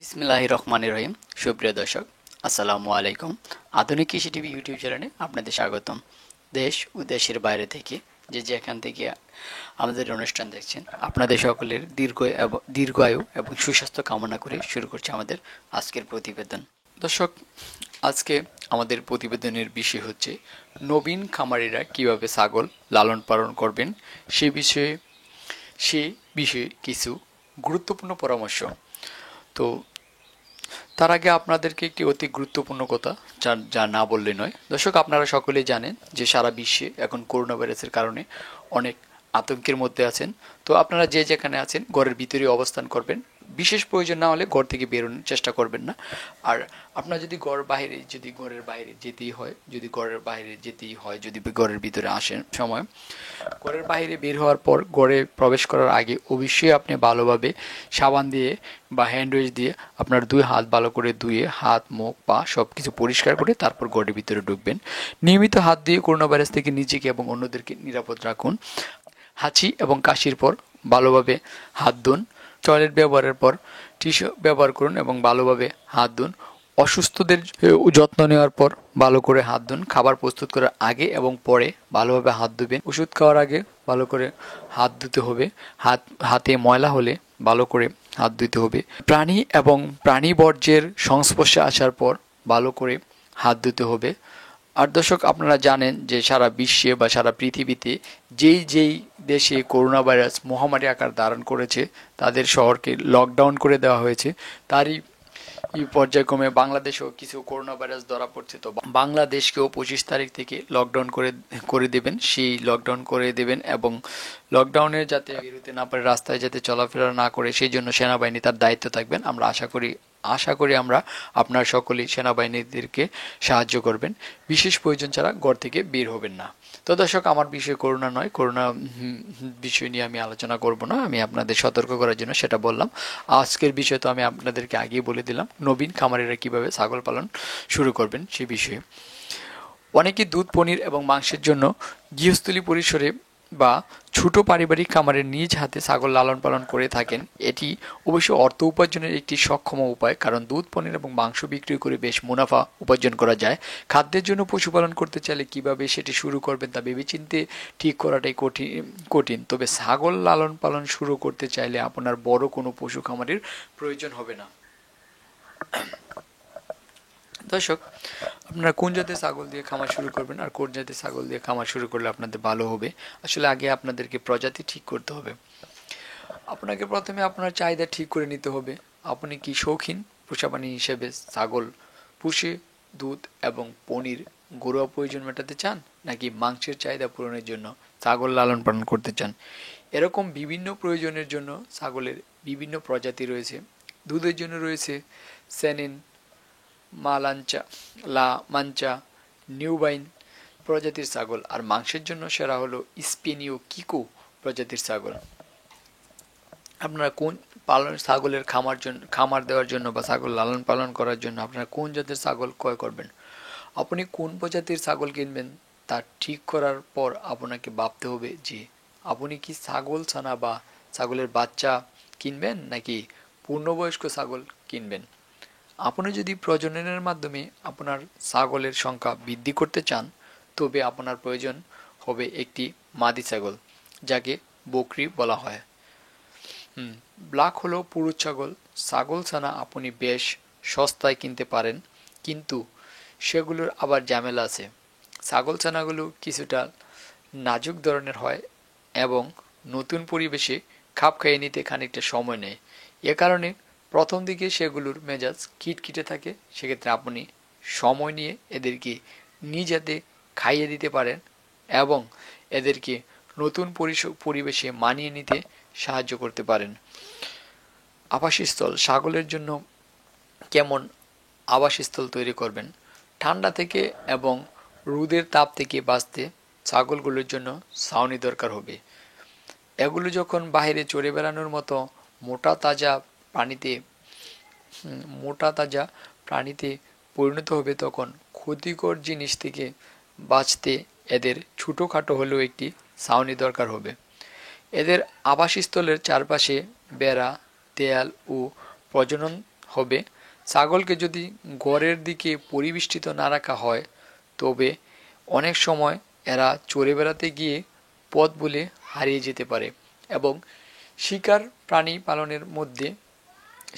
বিসমিল্লাহির রহমানির রহিম। সুপ্রিয় দর্শক, আসসালামু আলাইকুম। আধুনিক কৃষি টিভি ইউটিউব চ্যানেলে আপনাদের স্বাগতম। দেশ ও দেশের বাইরে থেকে যেখান থেকে আমাদের অনুষ্ঠান দেখছেন, আপনাদের সকলের দীর্ঘায়ু এবং সুস্বাস্থ্য কামনা করে শুরু করছে আমাদের আজকের প্রতিবেদন। দর্শক, আজকে আমাদের প্রতিবেদনের বিষয় হচ্ছে নবীন খামারিরা কিভাবে ছাগল লালন পালন করবেন সে বিষয়ে কিছু গুরুত্বপূর্ণ পরামর্শ। তো তার আগে আপনাদেরকে একটি অতি গুরুত্বপূর্ণ কথা যা না বললে নয়। দর্শক, আপনারা সকলেই জানেন যে সারা বিশ্বে এখন করোনা ভাইরাসের কারণে অনেক আতঙ্কের মধ্যে আছেন। তো আপনারা যেখানে আছেন ঘরের ভিতরে অবস্থান করবেন। বিশেষ প্রয়োজন না হলে ঘর থেকে বেরোনোর চেষ্টা করবেন না। আর আপনার যদি ঘরের ভিতরে আসেন সময়, ঘরের বাইরে বের হওয়ার পর ঘরে প্রবেশ করার আগে অবশ্যই আপনি ভালোভাবে সাবান দিয়ে বা হ্যান্ড ওয়াশ দিয়ে আপনার দুই হাত ভালো করে ধুয়ে হাত মুখ পা সব কিছু পরিষ্কার করে তারপর ঘরের ভিতরে ঢুকবেন। নিয়মিত হাত দিয়ে করোনা ভাইরাস থেকে নিজেকে এবং অন্যদেরকে নিরাপদ রাখুন। হাঁচি এবং কাশির পর ভালোভাবে হাত ধুন। টয়লেট ব্যবহারের পর টিস্যু ব্যবহার করুন এবং ভালোভাবে হাত ধুন। অসুস্থদের যত্ন নেওয়ার পর ভালো করে হাত ধুন। খাবার প্রস্তুত করার আগে এবং পরে ভালোভাবে হাত ধুবেন। ওষুধ খাওয়ার আগে ভালো করে হাত ধুতে হবে। হাতে ময়লা হলে ভালো করে হাত ধুতে হবে। প্রাণী এবং প্রাণী বর্জ্যের সংস্পর্শে আসার পর ভালো করে হাত ধুতে হবে। আর দর্শক, আপনারা জানেন যে সারা বিশ্বে বা সারা পৃথিবীতে যেই দেশে করোনা ভাইরাস মহামারী আকার ধারণ করেছে তাদের শহরকে লকডাউন করে দেওয়া হয়েছে। তারই পর্যায়ক্রমে বাংলাদেশেও কিছু করোনা ভাইরাস ধরা পড়ছে। তো বাংলাদেশকেও 25 তারিখ থেকে লকডাউন করে দেবেন। সেই লকডাউন করে দেবেন এবং লকডাউনে যাতে বেরোতে না পারে, রাস্তায় যাতে চলাফেরা না করে, সেই জন্য সেনাবাহিনী তার দায়িত্ব থাকবেন। আমরা আশা করি আমরা আপনার সকলেই সেনাবাহিনীদেরকে সাহায্য করবেন। বিশেষ প্রয়োজন ছাড়া ঘর থেকে বের হবেন না। তো দর্শক, আমার বিষয় করোনা নয়, করোনা বিষয় নিয়ে আমি আলোচনা করব না। আমি আপনাদের সতর্ক করার জন্য সেটা বললাম। আজকের বিষয় তো আমি আপনাদেরকে আগেই বলে দিলাম, নবীন খামারিরা কিভাবে ছাগল পালন শুরু করবেন সে বিষয়ে। অনেকে দুধ, পনির এবং মাংসের জন্য গৃহস্থলী পরিসরে বা ছোট পারিবারিক খামারে নিজ হাতে ছাগল লালন পালন করে থাকেন। এটি অবশ্য অর্থ উপার্জনের একটি সক্ষম উপায়, কারণ দুধ, পনির এবং মাংস বিক্রি করে বেশ মুনাফা উপার্জন করা যায়। খাদ্যের জন্য পশুপালন করতে চাইলে কিভাবে সেটি শুরু করবেন তা ভেবেচিন্তে ঠিক করাটাই কঠিন। তবে ছাগল লালন পালন শুরু করতে চাইলে আপনার বড় কোনো পশু খামারের প্রয়োজন হবে না। দর্শক, আপনারা কোন জাতের ছাগল দিয়ে খামার শুরু করবেন আর কোন জাতের ছাগল দিয়ে খামার শুরু করলে আপনাদের ভালো হবে, আসলে আগে আপনাদেরকে প্রজাতি ঠিক করতে হবে। আপনাকে প্রথমে আপনার চাহিদা ঠিক করে নিতে হবে। আপনি কি শৌখিন পোষাপ্রাণী হিসেবে ছাগল পুষে দুধ এবং পনির ঘরোয়া প্রয়োজন মেটাতে চান, নাকি মাংসের চাহিদা পূরণের জন্য ছাগল লালন পালন করতে চান? এরকম বিভিন্ন প্রয়োজনের জন্য ছাগলের বিভিন্ন প্রজাতি রয়েছে। দুধের জন্য রয়েছে সেনিন, মালাঞ্চা, লা মাঞ্চা, নিউবাইন প্রজাতির ছাগল। আর মাংসের জন্য সেরা হলো স্পেনীয় কিকো প্রজাতির ছাগল। আপনারা কোন ছাগলের খামার দেওয়ার জন্য বা ছাগল লালন পালন করার জন্য আপনারা কোন জাতের ছাগল ক্রয় করবেন, আপনি কোন প্রজাতির ছাগল কিনবেন তা ঠিক করার পর আপনাকে ভাবতে হবে যে আপনি কি ছাগল ছানা বা ছাগলের বাচ্চা কিনবেন নাকি পূর্ণবয়স্ক ছাগল কিনবেন। আপনি যদি প্রজননের মাধ্যমে আপনার ছাগলের সংখ্যা বৃদ্ধি করতে চান, তবে আপনার প্রয়োজন হবে একটি মাদি ছাগল, যাকে বকরি বলা হয়। ব্ল্যাক হলো পুরুষ ছাগল। ছাগল ছানা আপনি বেশ সস্তায় কিনতে পারেন, কিন্তু সেগুলোর আবার ঝামেলা আছে। ছাগল ছানাগুলো কিছুটা নাজুক ধরনের হয় এবং নতুন পরিবেশে খাপ খাইয়ে নিতে খানিকটা সময় নেয়। এ কারণে প্রথম দিকে সেগুলোর মেজাজ খিটখিটে থাকে। সেক্ষেত্রে আপনি সময় নিয়ে এদেরকে নিজ হাতে খাইয়ে দিতে পারেন এবং এদেরকে নতুন পরিবেশে মানিয়ে নিতে সাহায্য করতে পারেন। আবাসস্থল ছাগলের জন্য কেমন আবাসস্থল তৈরি করবেন? ঠান্ডা থেকে এবং রোদের তাপ থেকে বাঁচতে ছাগলগুলোর জন্য ছাউনি দরকার হবে। এগুলো যখন বাইরে চড়ে বেড়ানোর মতো মোটা তাজা প্রাণীতে পরিণত হবে, তখন ক্ষতিকর জিনিস থেকে বাঁচতে এদের ছোটোখাটো হলেও একটি ছাউনি দরকার হবে। এদের আবাসস্থলের চারপাশে বেড়া, দেয়াল ও প্রজনন হবে ছাগলকে যদি ঘরের দিকে পরিবেষ্টিত না রাখা হয় তবে অনেক সময় এরা চড়ে বেড়াতে গিয়ে পথ ভুলে হারিয়ে যেতে পারে এবং শিকার প্রাণী পালনের মধ্যে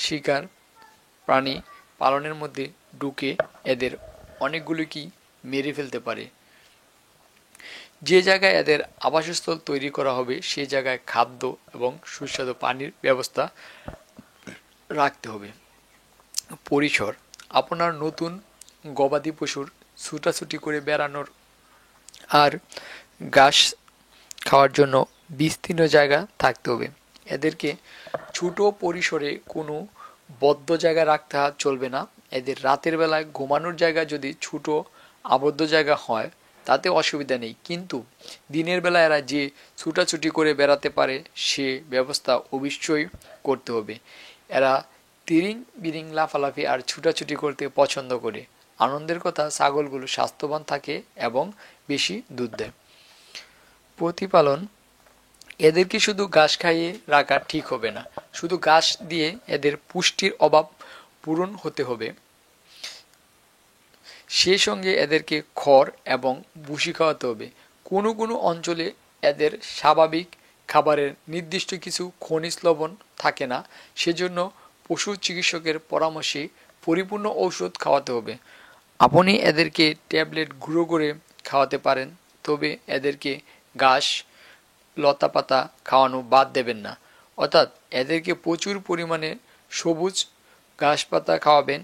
শিকার প্রাণী পালনের মধ্যে ঢুকে এদের অনেকগুলোকেই মেরে ফেলতে পারে। যে জায়গায় এদের আবাসস্থল তৈরি করা হবে সেই জায়গায় খাদ্য এবং সুস্বাদু পানির ব্যবস্থা রাখতে হবে। পরিসর আপনার নতুন গবাদি পশুর ছুটাছুটি করে বেড়ানোর আর ঘাস খাওয়ার জন্য বিস্তীর্ণ জায়গা থাকতে হবে। এদেরকে ছোট পরিসরে কোনো বদ্ধ জায়গা রাখতে চলবে না। এদের রাতের বেলায় ঘুমানোর জায়গা যদি ছোট আবদ্ধ জায়গা হয় তাতে অসুবিধা নেই, কিন্তু দিনের বেলা এরা যে ছুটাছুটি করে বেড়াতে পারে সে ব্যবস্থা অবশ্যই করতে হবে। এরা তিরিং বিরিং লাফালাফি আর ছুটাছুটি করতে পছন্দ করে। আনন্দের কথা, ছাগলগুলো স্বাস্থ্যবান থাকে এবং বেশি দুধ দেয়। প্রতিপালন এদেরকে শুধু ঘাস খাইয়ে রাখা ঠিক হবে না, শুধু ঘাস দিয়ে এদের পুষ্টির অভাব পূরণ হতে হবে। সেই সঙ্গে এদেরকে খড় এবং ভুসি খাওয়াতে হবে। কোনো কোনো অঞ্চলে এদের স্বাভাবিক খাবারের নির্দিষ্ট কিছু খনিজ লবণ থাকে না, সেজন্য পশু চিকিৎসকের পরামর্শে পরিপূর্ণ ঔষধ খাওয়াতে হবে। আপনি এদেরকে ট্যাবলেট গুঁড়ো করে খাওয়াতে পারেন, তবে এদেরকে ঘাস লতাপাতা খাওয়ানো বাদ দেবেন না। অর্থাৎ এদেরকে প্রচুর পরিমাণে সবুজ ঘাস পাতা খাওয়াবেন।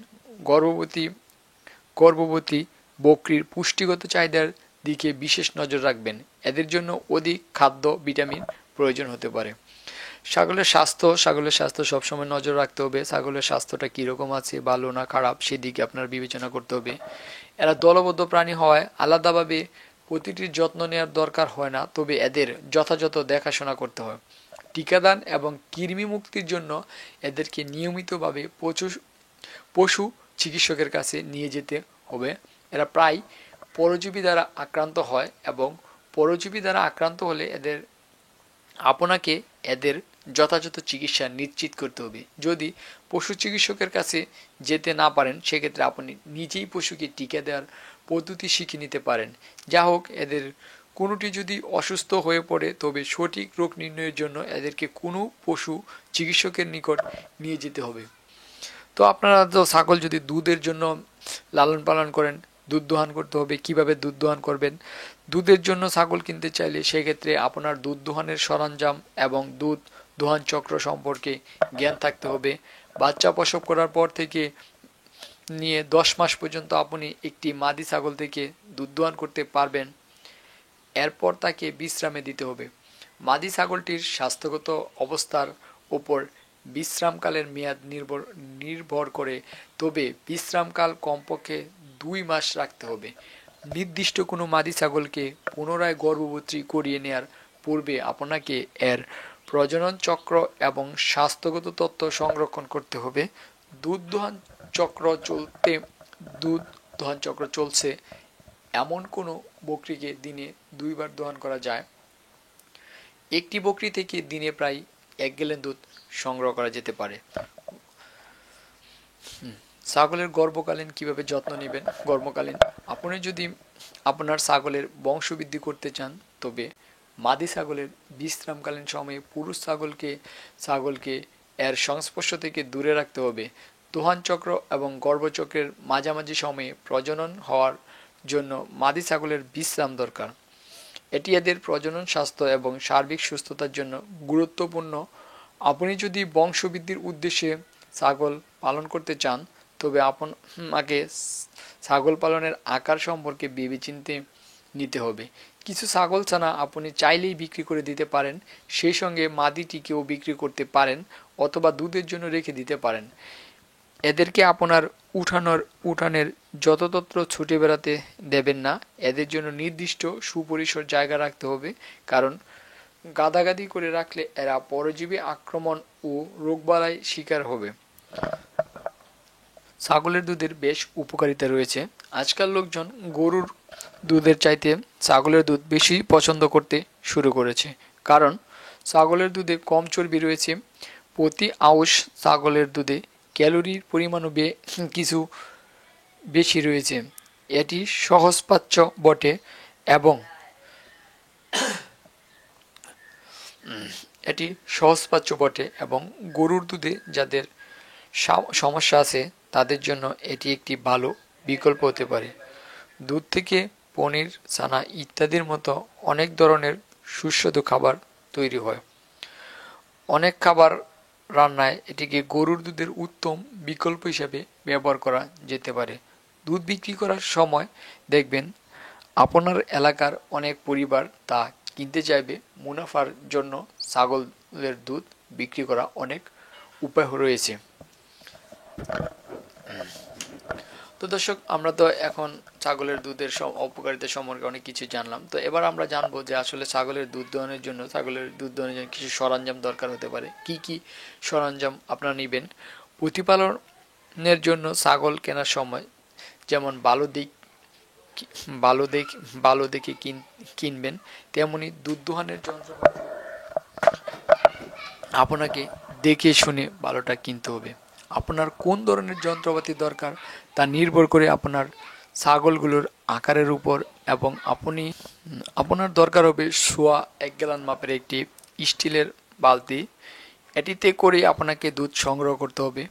গর্ভবতী বকরির পুষ্টিগত চাহিদার দিকে বিশেষ নজর রাখবেন। এদের জন্য অধিক খাদ্য ভিটামিন প্রয়োজন হতে পারে। ছাগলের স্বাস্থ্য সবসময় নজর রাখতে হবে। ছাগলের স্বাস্থ্যটা কীরকম আছে, ভালো না খারাপ, সেদিকে আপনার বিবেচনা করতে হবে। এরা দলবদ্ধ প্রাণী হওয়ায় আলাদাভাবে প্রতিটির যত্ন নেওয়ার দরকার হয় না, তবে এদের যথাযথ দেখাশোনা করতে হয়। টিকাদান এবং কৃমি মুক্তির জন্য এদেরকে নিয়মিতভাবে পশু চিকিৎসকের কাছে নিয়ে যেতে হবে। এরা প্রায় পরজীবী দ্বারা আক্রান্ত হয় এবং পরজীবী দ্বারা আক্রান্ত হলে আপনাকে এদের যথাযথ চিকিৎসা নিশ্চিত করতে হবে। যদি পশু চিকিৎসকের কাছে যেতে না পারেন সেক্ষেত্রে আপনি নিজেই পশুকে টিকা দেওয়ার পদ্ধতি শিখে নিতে পারেন। যা হোক, এদের কোনোটি যদি অসুস্থ হয়ে পড়ে তবে সঠিক রোগ নির্ণয়ের জন্য এদেরকে কোনো পশু চিকিৎসকের নিকট নিয়ে যেতে হবে। তো আপনারা তো ছাগল যদি দুধের জন্য লালন পালন করেন, দুধ দোহান করতে হবে। কিভাবে দুধ দোহান করবেন? দুধের জন্য ছাগল কিনতে চাইলে সেক্ষেত্রে আপনার দুধ দোহানের সরঞ্জাম এবং দুধ দোহান চক্র সম্পর্কে জ্ঞান থাকতে হবে। বাচ্চা প্রসব করার পর থেকে নিয়ে 10 মাস পর্যন্ত আপনি একটি মাদি ছাগল থেকে দুধ দোহান করতে পারবেন। এরপর তাকে বিশ্রামে দিতে হবে। মাদি ছাগলটির স্বাস্থ্যগত অবস্থার উপর বিশ্রামকালের মেয়াদ নির্ভর করে, তবে বিশ্রামকাল কমপক্ষে 2 মাস রাখতে হবে। নির্দিষ্ট কোনো মাদি ছাগলকে পুনরায় গর্ভবতী করিয়ে নেয়ার পূর্বে আপনাকে এর প্রজনন চক্র এবং স্বাস্থ্যগত তথ্য সংরক্ষণ করতে হবে। দুধ দোহান চক্র চলছে এমন কোনো বকরিকে দিনে 2 বার দোহান করা যায়। একটি বকরি থেকে দিনে প্রায় 1 গ্যালন দুধ সংগ্রহ করা যেতে পারে। ছাগলের গর্ভকালীন কিভাবে যত্ন নেবেন? গর্ভকালীন আপনি যদি আপনার ছাগলের বংশবৃদ্ধি করতে চান তবে মাদি ছাগলের বিশ্রামকালীন সময়ে পুরুষ ছাগলকে এর সংস্পর্শ থেকে দূরে রাখতে হবে। দোহান চক্র এবং গর্ভচক্রের মাঝামাঝি সময়ে প্রজনন হওয়ার জন্য মাদি ছাগলের বিশ্রাম দরকার। এটি এদের প্রজনন, স্বাস্থ্য এবং সার্বিক সুস্থতার জন্য গুরুত্বপূর্ণ। আপনি যদি বংশবৃদ্ধির উদ্দেশ্যে ছাগল পালন করতে চান তবে আপনাকে ছাগল পালনের আকার সম্পর্কে ভেবেচিন্তে নিতে হবে। কিছু ছাগল ছানা আপনি চাইলেই বিক্রি করে দিতে পারেন, সেই সঙ্গে মাদিটিকেও বিক্রি করতে পারেন অথবা দুধের জন্য রেখে দিতে পারেন। এদেরকে আপনার উঠানের যতত্র ছুটে বেড়াতে দেবেন না। এদের জন্য নির্দিষ্ট সুপরিসর জায়গা রাখতে হবে, কারণ গাদাগাদি করে রাখলে এরা পরজীবী আক্রমণ ও রোগবালাই শিকার হবে। ছাগলের দুধের বেশ উপকারিতা রয়েছে। আজকাল লোকজন গরুর দুধের চাইতে ছাগলের দুধ বেশি পছন্দ করতে শুরু করেছে, কারণ ছাগলের দুধে কম চর্বি রয়েছে। প্রতি আউশ ছাগলের দুধে ক্যালোরির পরিমাণও কিছু বেশি রয়েছে। এটি সহজপাচ্য বটে এবং গরুর দুধে যাদের সমস্যা আছে তাদের জন্য এটি একটি ভালো বিকল্প হতে পারে। দুধ থেকে পনির, ছানা ইত্যাদির মতো অনেক ধরনের সুস্বাদু খাবার তৈরি হয়। অনেক খাবার রান্নায় এটিকে গরুর দুধের উত্তম বিকল্প হিসেবে ব্যবহার করা যেতে পারে। দুধ বিক্রি করার সময় দেখবেন আপনার এলাকার অনেক পরিবার তা কিনতে চাইবে। মুনাফার জন্য ছাগলের দুধ বিক্রি করা অনেক উপায় রয়েছে। তো দর্শক, আমরা তো এখন ছাগলের দুধের অপকারিতা সম্পর্কে অনেক কিছু জানলাম। তো এবার আমরা জানবো যে আসলে ছাগলের দুধ দোহানোর জন্য কিছু সরঞ্জাম দরকার হতে পারে। কি কি সরঞ্জাম আপনারা নেবেন? প্রতিপালনের জন্য ছাগল কেনার সময় যেমন ভালো দেখে কিনবেন, তেমনি দুধ দোহানের যন্ত্রপাতি আপনাকে দেখে শুনে ভালোটা কিনতে হবে। আপনার কোন ধরনের যন্ত্রপাতি দরকার তা নির্ভর করে আপনার ছাগলগুলোর আকারের উপর, এবং আপনার দরকার হবে সোয়া 1 গ্যালন মাপের একটি স্টিলের বালতি। এটিতে করে আপনাকে দুধ সংগ্রহ করতে হবে।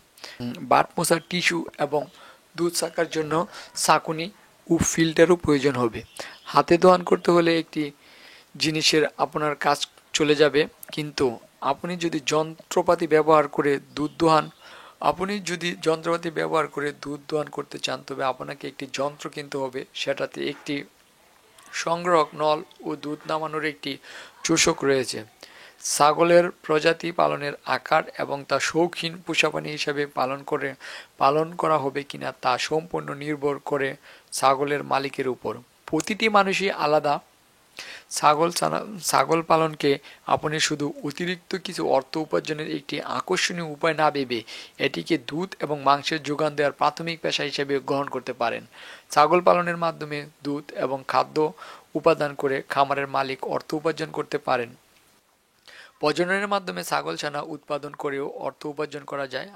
বাট মোছার টিস্যু এবং দুধ ছাঁকার জন্য ছাঁকুনি ও ফিল্টারও প্রয়োজন হবে। হাতে দোয়ান করতে হলে একটি জিনিসের আপনার কাজ চলে যাবে, কিন্তু আপনি যদি যন্ত্রপাতি ব্যবহার করে দুধ দোহান করতে চান, তবে আপনাকে একটি যন্ত্র কিনতে হবে। সেটাতে একটি সংগ্রহক নল ও দুধ নামানোর একটি চোষক রয়েছে। ছাগলের প্রজাতি, পালনের আকার এবং তা শৌখিন পোষাপ্রাণী হিসেবে পালন করা হবে কিনা তা সম্পূর্ণ নির্ভর করে ছাগলের মালিকের উপর। প্রতিটি মানুষই আলাদা। ছাগল পালনকে আপনি শুধু অতিরিক্ত কিছু অর্থ উপার্জনের একটি আকর্ষণীয় উপায় না ভেবে এটিকে দুধ এবং মাংসের যোগান দেওয়ার প্রাথমিক পেশা হিসেবে গ্রহণ করতে পারেন। ছাগল পালনের মাধ্যমে দুধ এবং খাদ্য উপাদান করে খামারের মালিক অর্থ উপার্জন করতে পারেন। প্রজননের মাধ্যমে ছাগল ছানা উৎপাদন করেও অর্থ উপার্জন করা যায়।